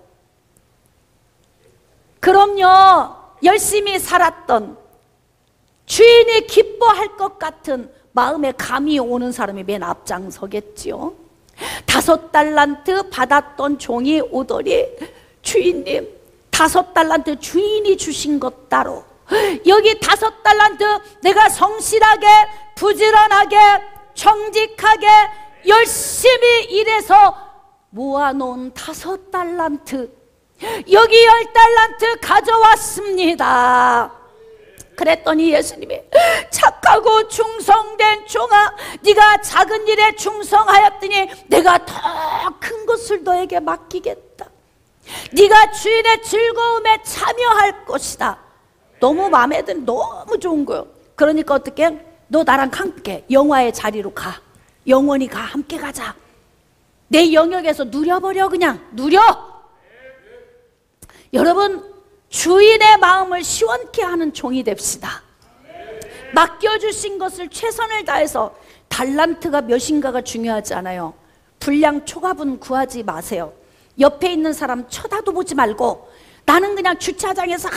그럼요, 열심히 살았던, 주인이 기뻐할 것 같은 마음에 감이 오는 사람이 맨 앞장서겠지요. 5달란트 받았던 종이 오더니, 주인님, 5달란트 주인이 주신 것 따로, 여기 5달란트 내가 성실하게 부지런하게 정직하게 열심히 일해서 모아놓은 5달란트, 여기 10달란트 가져왔습니다. 그랬더니 예수님이, 착하고 충성된 종아, 네가 작은 일에 충성하였더니 내가 더 큰 것을 너에게 맡기겠다. 네가 주인의 즐거움에 참여할 것이다. 너무 마음에 드는, 너무 좋은 거예요. 그러니까 어떻게? 너 나랑 함께 영화의 자리로 가. 영원히 가. 함께 가자. 내 영역에서 누려버려. 그냥 누려. 여러분, 주인의 마음을 시원케 하는 종이 됩시다. 맡겨주신 것을 최선을 다해서, 달란트가 몇인가가 중요하지 않아요. 분량 초과분 구하지 마세요. 옆에 있는 사람 쳐다도 보지 말고, 나는 그냥 주차장에서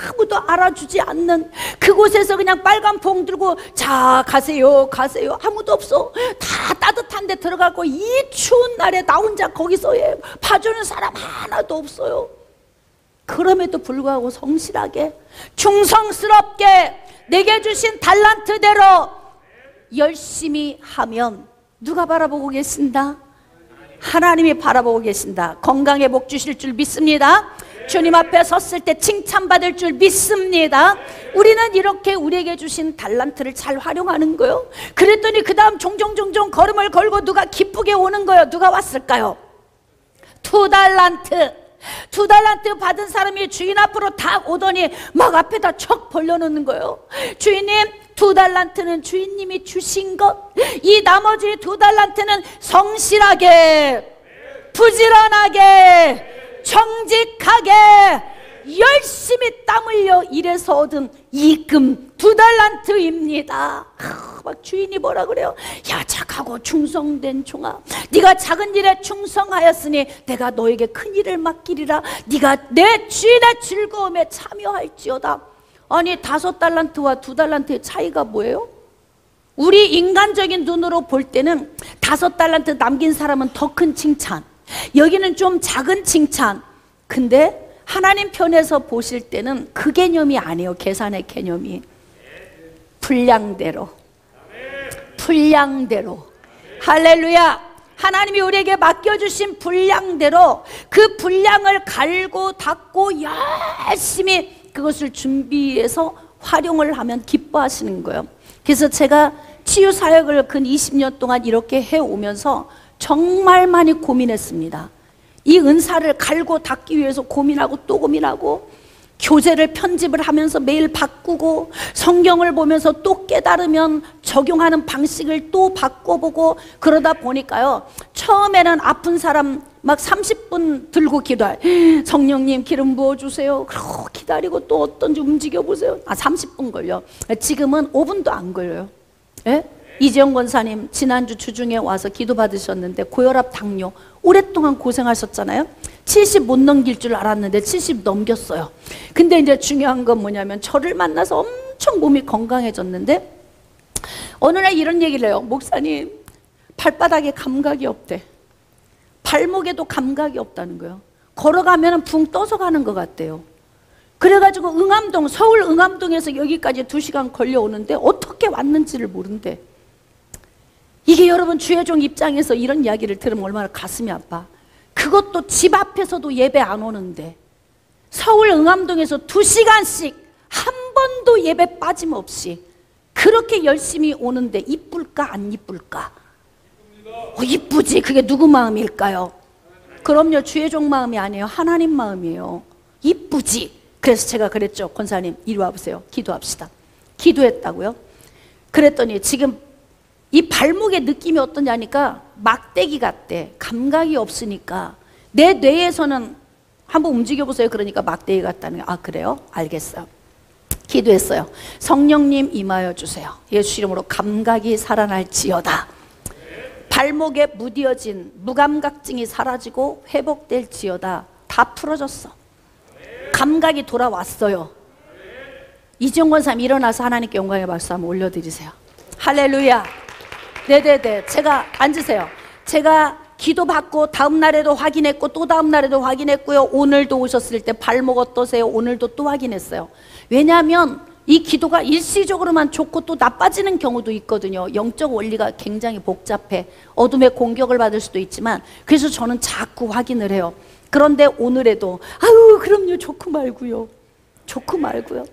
아무도 알아주지 않는 그곳에서 그냥 빨간 봉 들고, 자 가세요 가세요, 아무도 없어. 다 따뜻한 데 들어가고 이 추운 날에 나 혼자 거기서 봐주는 사람 하나도 없어요. 그럼에도 불구하고 성실하게 충성스럽게 내게 주신 달란트대로 열심히 하면 누가 바라보고 계신다? 하나님이 바라보고 계신다. 건강에 복 주실 줄 믿습니다. 주님 앞에 섰을 때 칭찬받을 줄 믿습니다. 우리는 이렇게 우리에게 주신 달란트를 잘 활용하는 거예요. 그랬더니 그 다음 종종 걸음을 걸고 누가 기쁘게 오는 거예요. 누가 왔을까요? 2달란트. 2달란트 받은 사람이 주인 앞으로 다 오더니 막 앞에다 척 벌려놓는 거예요. 주인님, 2달란트는 주인님이 주신 것, 이 나머지 2달란트는 성실하게, 부지런하게, 정직하게, 열심히 땀 흘려 일해서 얻은 이금 2달란트입니다. 막 주인이 뭐라 그래요? 야, 착하고 충성된 종아, 네가 작은 일에 충성하였으니 내가 너에게 큰 일을 맡기리라. 네가 내 주인의 즐거움에 참여할지어다. 아니, 5달란트와 2달란트의 차이가 뭐예요? 우리 인간적인 눈으로 볼 때는 5달란트 남긴 사람은 더 큰 칭찬, 여기는 좀 작은 칭찬. 근데 하나님 편에서 보실 때는 그 개념이 아니에요. 계산의 개념이 분량대로, 분량대로. 할렐루야. 하나님이 우리에게 맡겨주신 분량대로 그 분량을 갈고 닦고 열심히 그것을 준비해서 활용을 하면 기뻐하시는 거예요. 그래서 제가 치유사역을 근 20년 동안 이렇게 해오면서 정말 많이 고민했습니다. 이 은사를 갈고 닦기 위해서 고민하고 또 고민하고, 교재를 편집을 하면서 매일 바꾸고, 성경을 보면서 또 깨달으면 적용하는 방식을 또 바꿔보고, 그러다 보니까요, 처음에는 아픈 사람 막 30분 들고 기도할, 성령님 기름 부어주세요. 그러고 기다리고 또 어떤지 움직여보세요. 30분 걸려. 지금은 5분도 안 걸려요. 예? 이재영 권사님 지난주 주중에 와서 기도 받으셨는데 고혈압, 당뇨 오랫동안 고생하셨잖아요. 70 못 넘길 줄 알았는데 70 넘겼어요. 근데 이제 중요한 건 뭐냐면, 저를 만나서 엄청 몸이 건강해졌는데 어느 날 이런 얘기를 해요. 목사님, 발바닥에 감각이 없대. 발목에도 감각이 없다는 거예요. 걸어가면 붕 떠서 가는 것 같대요. 그래가지고 응암동, 서울 응암동에서 여기까지 2시간 걸려오는데 어떻게 왔는지를 모른대. 이게 여러분, 주의 종 입장에서 이런 이야기를 들으면 얼마나 가슴이 아파. 그것도 집 앞에서도 예배 안 오는데, 서울 응암동에서 2시간씩 한 번도 예배 빠짐없이 그렇게 열심히 오는데 이쁠까 안 이쁠까? 이쁘지. 그게 누구 마음일까요? 그럼요, 주의 종 마음이 아니에요. 하나님 마음이에요. 이쁘지. 그래서 제가 그랬죠. 권사님 이리 와보세요. 기도합시다. 기도했다고요. 그랬더니 지금 이 발목의 느낌이 어떠냐니까 막대기 같대. 감각이 없으니까 내 뇌에서는 한번 움직여보세요. 그러니까 막대기 같다는 거예요. 아, 그래요? 알겠어요. 기도했어요. 성령님 임하여 주세요. 예수 이름으로 감각이 살아날지어다. 발목에 무뎌진 무감각증이 사라지고 회복될지어다. 다 풀어졌어. 감각이 돌아왔어요. 이지영 권사님 일어나서 하나님께 영광의 박수 한번 올려드리세요. 할렐루야. 네네네. 제가 앉으세요. 제가 기도받고 다음 날에도 확인했고 또 다음 날에도 확인했고요. 오늘도 오셨을 때 발목 어떠세요? 오늘도 또 확인했어요. 왜냐하면 이 기도가 일시적으로만 좋고 또 나빠지는 경우도 있거든요. 영적 원리가 굉장히 복잡해. 어둠의 공격을 받을 수도 있지만, 그래서 저는 자꾸 확인을 해요. 그런데 오늘에도 아유 그럼요, 좋고 말고요. 좋고 말고요.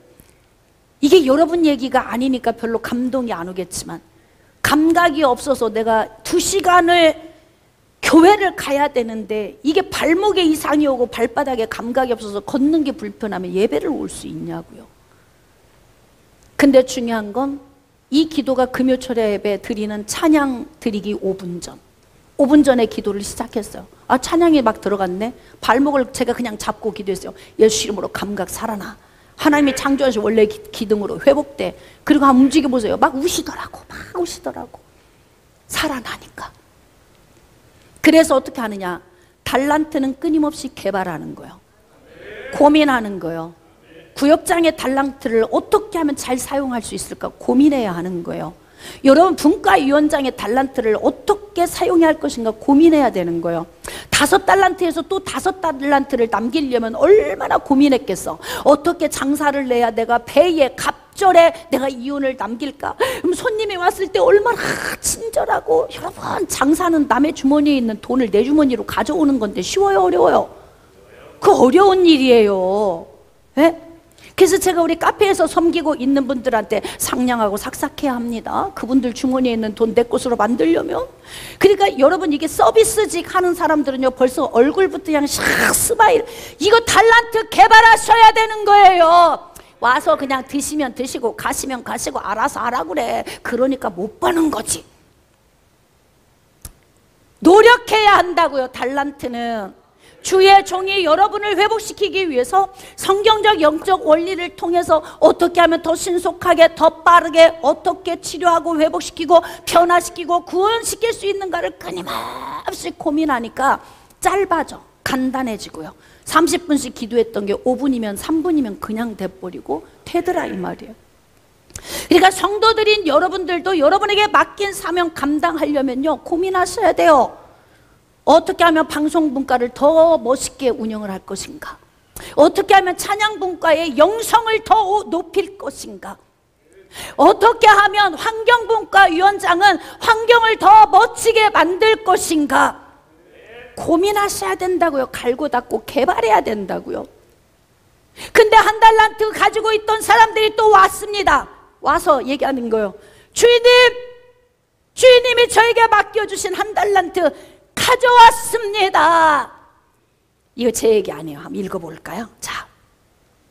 이게 여러분 얘기가 아니니까 별로 감동이 안 오겠지만, 감각이 없어서 내가 2시간을 교회를 가야 되는데 이게 발목에 이상이 오고 발바닥에 감각이 없어서 걷는 게 불편하면 예배를 올 수 있냐고요. 근데 중요한 건 이 기도가 금요철에 예배 드리는 찬양 드리기 5분 전, 5분 전에 기도를 시작했어요. 아, 찬양이 막 들어갔네. 발목을 제가 그냥 잡고 기도했어요. 예수 이름으로 감각 살아나. 하나님이 창조하신 원래 기둥으로 회복돼. 그리고 한번 움직여보세요. 막 우시더라고. 막 우시더라고. 살아나니까. 그래서 어떻게 하느냐. 달란트는 끊임없이 개발하는 거예요. 고민하는 거예요. 구역장의 달란트를 어떻게 하면 잘 사용할 수 있을까 고민해야 하는 거예요. 여러분, 분과위원장의 달란트를 어떻게 사용해야 할 것인가 고민해야 되는 거예요. 5달란트에서 또 5달란트를 남기려면 얼마나 고민했겠어. 어떻게 장사를 내야 내가 배에 갑절에 내가 이윤을 남길까. 그럼 손님이 왔을 때 얼마나 친절하고. 여러분, 장사는 남의 주머니에 있는 돈을 내 주머니로 가져오는 건데 쉬워요, 어려워요? 그 어려운 일이에요. 예? 그래서 제가 우리 카페에서 섬기고 있는 분들한테 상냥하고 삭삭해야 합니다. 그분들 주머니에 있는 돈 내 것으로 만들려면. 그러니까 여러분, 이게 서비스직 하는 사람들은요, 벌써 얼굴부터 그냥 샥 스마일. 이거 달란트 개발하셔야 되는 거예요. 와서 그냥 드시면 드시고 가시면 가시고 알아서 하라 그래. 그러니까 못 버는 거지. 노력해야 한다고요. 달란트는. 주의 종이 여러분을 회복시키기 위해서 성경적 영적 원리를 통해서 어떻게 하면 더 신속하게, 더 빠르게 어떻게 치료하고 회복시키고 변화시키고 구원시킬 수 있는가를 끊임없이 고민하니까 짧아져, 간단해지고요. 30분씩 기도했던 게 5분이면 3분이면 그냥 돼버리고 되더라, 이 말이에요. 그러니까 성도들인 여러분들도 여러분에게 맡긴 사명 감당하려면요, 고민하셔야 돼요. 어떻게 하면 방송 분과를 더 멋있게 운영을 할 것인가? 어떻게 하면 찬양 분과의 영성을 더 높일 것인가? 어떻게 하면 환경 분과 위원장은 환경을 더 멋지게 만들 것인가? 고민하셔야 된다고요. 갈고 닦고 개발해야 된다고요. 근데 한 달란트 가지고 있던 사람들이 또 왔습니다. 와서 얘기하는 거예요. 주인님이 저에게 맡겨주신 한 달란트 가져왔습니다. 이거 제 얘기 아니에요. 한번 읽어볼까요? 자,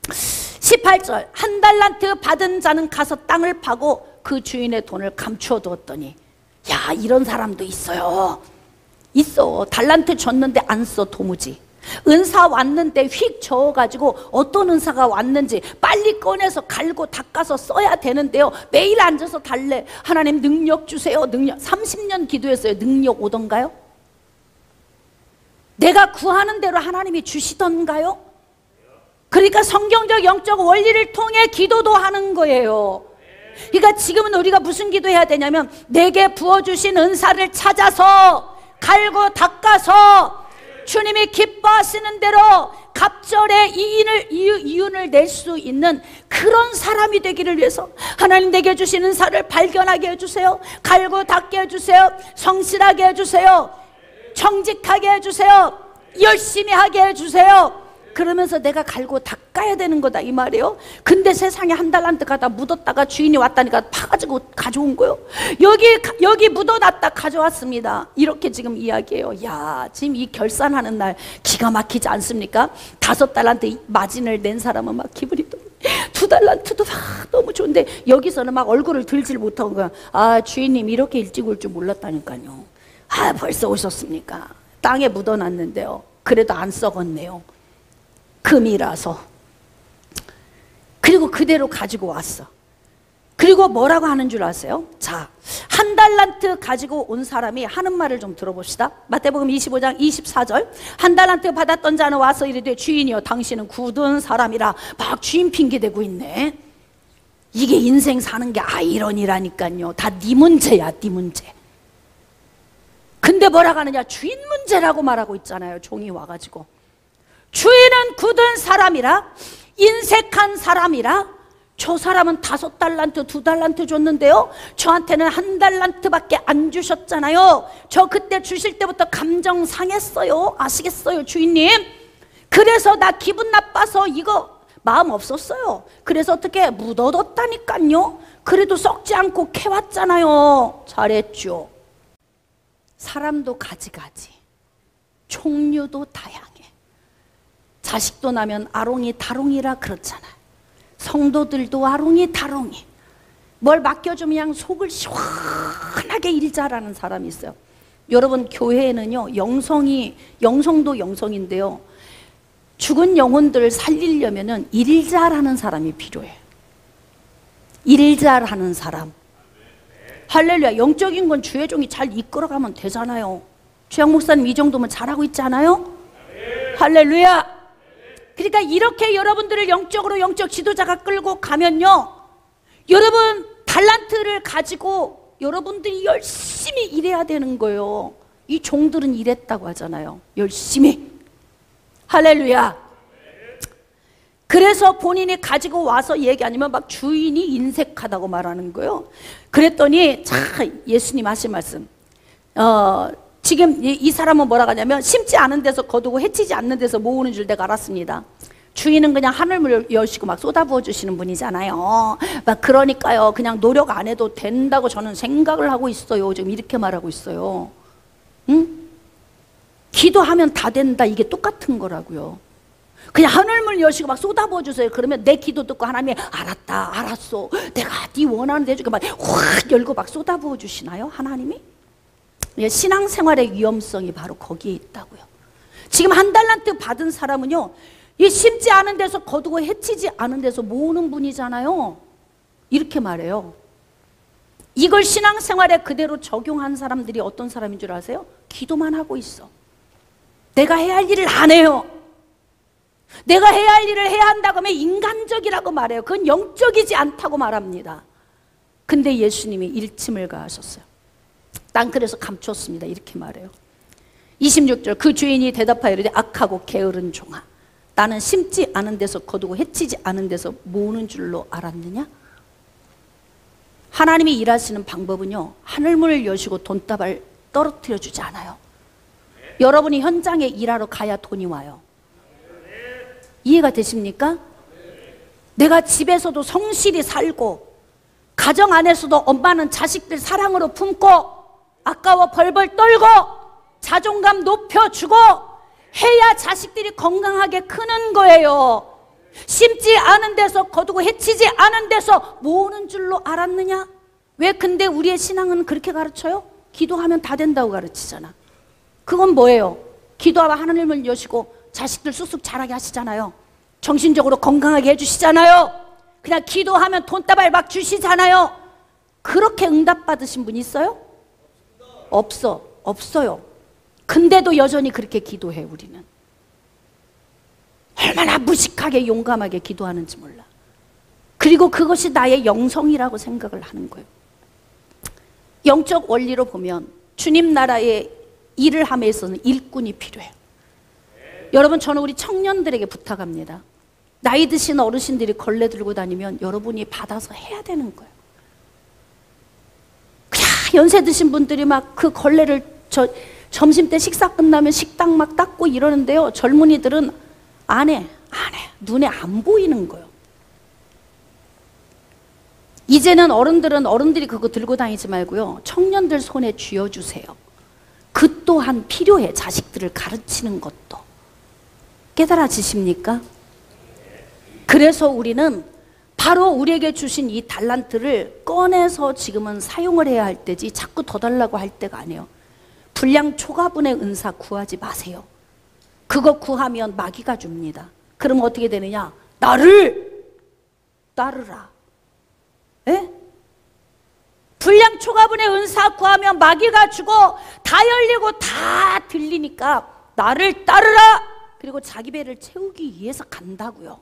18절. 한 달란트 받은 자는 가서 땅을 파고 그 주인의 돈을 감추어 두었더니, 야, 이런 사람도 있어요. 있어. 달란트 줬는데 안 써, 도무지. 은사 왔는데 휙 저어가지고 어떤 은사가 왔는지 빨리 꺼내서 갈고 닦아서 써야 되는데요, 매일 앉아서 달래. 하나님 능력 주세요. 능력. 30년 기도했어요. 능력 오던가요? 내가 구하는 대로 하나님이 주시던가요? 그러니까 성경적 영적 원리를 통해 기도도 하는 거예요. 그러니까 지금은 우리가 무슨 기도해야 되냐면, 내게 부어주신 은사를 찾아서 갈고 닦아서 주님이 기뻐하시는 대로 갑절의 이윤을 낼 수 있는 그런 사람이 되기를 위해서 하나님 내게 주신 은사를 발견하게 해주세요. 갈고 닦게 해주세요. 성실하게 해주세요. 정직하게 해주세요. 열심히 하게 해주세요. 그러면서 내가 갈고 닦아야 되는 거다, 이 말이에요. 근데 세상에 한 달란트 갖다 묻었다가 주인이 왔다니까 파가지고 가져온 거예요. 여기 묻어놨다 가져왔습니다. 이렇게 지금 이야기해요. 야, 지금 이 결산하는 날 기가 막히지 않습니까? 5달란트 마진을 낸 사람은 막 기분이 2달란트도 막 너무 좋은데 여기서는 막 얼굴을 들질 못하고 그냥, 아, 주인님 이렇게 일찍 올 줄 몰랐다니까요. 아, 벌써 오셨습니까? 땅에 묻어놨는데요, 그래도 안 썩었네요. 금이라서. 그리고 그대로 가지고 왔어. 그리고 뭐라고 하는 줄 아세요? 자, 한 달란트 가지고 온 사람이 하는 말을 좀 들어봅시다. 마태복음 25장 24절. 한 달란트 받았던 자는 와서 이르되, 주인이여 당신은 굳은 사람이라. 막 주인 핑계대고 있네. 이게 인생 사는 게 아이러니라니까요. 다 네 문제야, 네 문제. 근데 뭐라고 하느냐? 주인 문제라고 말하고 있잖아요. 종이 와가지고. 주인은 굳은 사람이라, 인색한 사람이라. 저 사람은 5달란트, 2달란트 줬는데요, 저한테는 1달란트밖에 안 주셨잖아요. 저 그때 주실 때부터 감정 상했어요. 아시겠어요, 주인님? 그래서 나 기분 나빠서 이거 마음 없었어요. 그래서 어떻게 묻어뒀다니까요. 그래도 썩지 않고 캐왔잖아요. 잘했죠. 사람도 가지가지, 종류도 다양해. 자식도 나면 아롱이 다롱이라 그렇잖아요. 성도들도 아롱이 다롱이. 뭘 맡겨주면 그냥 속을 시원하게 일 잘하는 사람이 있어요. 여러분, 교회에는요, 영성도 영성인데요, 죽은 영혼들을 살리려면 일 잘하는 사람이 필요해요. 일 잘하는 사람. 할렐루야. 영적인 건 주의 종이 잘 이끌어가면 되잖아요. 최양 목사님 이 정도면 잘하고 있지 않아요? 할렐루야. 그러니까 이렇게 여러분들을 영적으로 영적 지도자가 끌고 가면요, 여러분 달란트를 가지고 여러분들이 열심히 일해야 되는 거예요. 이 종들은 일했다고 하잖아요. 열심히. 할렐루야. 그래서 본인이 가지고 와서 얘기 아니면 막 주인이 인색하다고 말하는 거예요. 그랬더니 자, 예수님 하신 말씀, 지금 이 사람은 뭐라고 하냐면, 심지 않은 데서 거두고 해치지 않는 데서 모으는 줄 내가 알았습니다. 주인은 그냥 하늘을 여시고 막 쏟아부어 주시는 분이잖아요. 막 그러니까요, 그냥 노력 안 해도 된다고 저는 생각을 하고 있어요. 지금 이렇게 말하고 있어요. 응? 기도하면 다 된다, 이게 똑같은 거라고요. 그냥 하늘문 여시고 막 쏟아부어 주세요. 그러면 내 기도 듣고 하나님이 알았다, 알았어, 내가 네 원하는 데 해줄게 막 확 열고 막 쏟아부어 주시나요, 하나님이? 신앙생활의 위험성이 바로 거기에 있다고요. 지금 한 달란트 받은 사람은요, 이 심지 않은 데서 거두고 해치지 않은 데서 모으는 분이잖아요. 이렇게 말해요. 이걸 신앙생활에 그대로 적용한 사람들이 어떤 사람인 줄 아세요? 기도만 하고 있어. 내가 해야 할 일을 안 해요. 내가 해야 할 일을 해야 한다고 하면 인간적이라고 말해요. 그건 영적이지 않다고 말합니다. 근데 예수님이 일침을 가하셨어요. 난 그래서 감췄습니다, 이렇게 말해요. 26절, 그 주인이 대답하여 이르되 악하고 게으른 종아, 나는 심지 않은 데서 거두고 해치지 않은 데서 모으는 줄로 알았느냐? 하나님이 일하시는 방법은요, 하늘문을 여시고 돈다발 떨어뜨려 주지 않아요. 여러분이 현장에 일하러 가야 돈이 와요. 이해가 되십니까? 내가 집에서도 성실히 살고, 가정 안에서도 엄마는 자식들 사랑으로 품고, 아까워 벌벌 떨고, 자존감 높여주고 해야 자식들이 건강하게 크는 거예요. 심지 않은 데서 거두고 해치지 않은 데서 모으는 줄로 알았느냐? 왜 근데 우리의 신앙은 그렇게 가르쳐요? 기도하면 다 된다고 가르치잖아. 그건 뭐예요? 기도하면 하나님을 여시고 자식들 쑥쑥 자라게 하시잖아요. 정신적으로 건강하게 해주시잖아요. 그냥 기도하면 돈다발 막 주시잖아요. 그렇게 응답받으신 분 있어요? 없어요. 근데도 여전히 그렇게 기도해. 우리는 얼마나 무식하게 용감하게 기도하는지 몰라. 그리고 그것이 나의 영성이라고 생각을 하는 거예요. 영적 원리로 보면 주님 나라의 일을 함에 있어서는 일꾼이 필요해요. 여러분, 저는 우리 청년들에게 부탁합니다. 나이 드신 어르신들이 걸레 들고 다니면 여러분이 받아서 해야 되는 거예요. 그냥 연세 드신 분들이 막 그 걸레를 점심때 식사 끝나면 식당 막 닦고 이러는데요, 젊은이들은 안 해. 눈에 안 보이는 거예요. 이제는 어른들이 그거 들고 다니지 말고요, 청년들 손에 쥐어주세요. 그 또한 필요해. 자식들을 가르치는 것도. 깨달아지십니까? 그래서 우리는 바로 우리에게 주신 이 달란트를 꺼내서 지금은 사용을 해야 할 때지, 자꾸 더 달라고 할 때가 아니에요. 분량 초과분의 은사 구하지 마세요. 그거 구하면 마귀가 줍니다. 그럼 어떻게 되느냐? 나를 따르라. 에? 분량 초과분의 은사 구하면 마귀가 주고 다 열리고 다 들리니까 나를 따르라. 그리고 자기 배를 채우기 위해서 간다고요.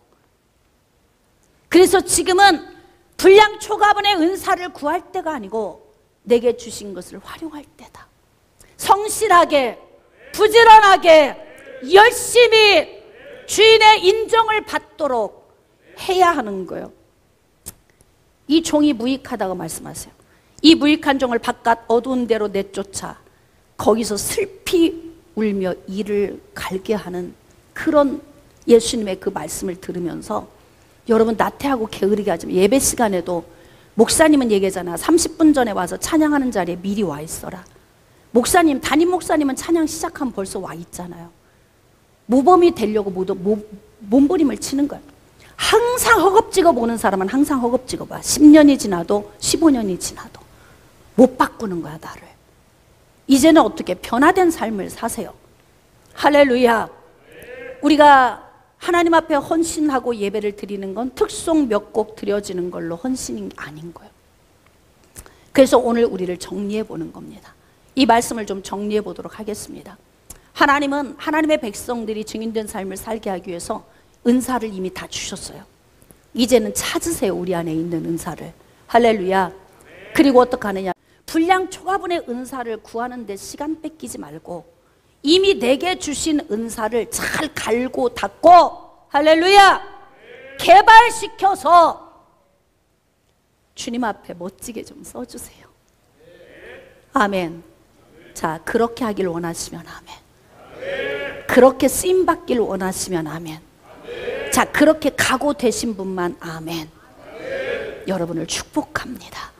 그래서 지금은 분량 초과분의 은사를 구할 때가 아니고 내게 주신 것을 활용할 때다. 성실하게, 부지런하게, 열심히 주인의 인정을 받도록 해야 하는 거예요. 이 종이 무익하다고 말씀하세요. 이 무익한 종을 바깥 어두운 데로 내쫓아 거기서 슬피 울며 이를 갈게 하는 그런 예수님의 그 말씀을 들으면서 여러분, 나태하고 게으르게 하지 마. 예배 시간에도 목사님은 얘기하잖아. 30분 전에 와서 찬양하는 자리에 미리 와 있어라. 목사님, 담임 목사님은 찬양 시작하면 벌써 와 있잖아요. 모범이 되려고 몸부림을 치는 거야. 항상 허겁지겁 오는 사람은 항상 허겁지겁 와. 10년이 지나도 15년이 지나도 못 바꾸는 거야, 나를. 이제는 어떻게 변화된 삶을 사세요. 할렐루야. 우리가 하나님 앞에 헌신하고 예배를 드리는 건 특송 몇 곡 드려지는 걸로 헌신이 아닌 거예요. 그래서 오늘 우리를 정리해 보는 겁니다. 이 말씀을 좀 정리해 보도록 하겠습니다. 하나님은 하나님의 백성들이 증인된 삶을 살게 하기 위해서 은사를 이미 다 주셨어요. 이제는 찾으세요, 우리 안에 있는 은사를. 할렐루야. 그리고 어떻게 하느냐? 분량 초과분의 은사를 구하는 데 시간 뺏기지 말고 이미 내게 주신 은사를 잘 갈고 닦고, 할렐루야, 개발시켜서 주님 앞에 멋지게 좀 써주세요. 아멘. 자, 그렇게 하길 원하시면 아멘. 그렇게 쓰임받길 원하시면 아멘. 자, 그렇게 각오되신 분만 아멘. 여러분을 축복합니다.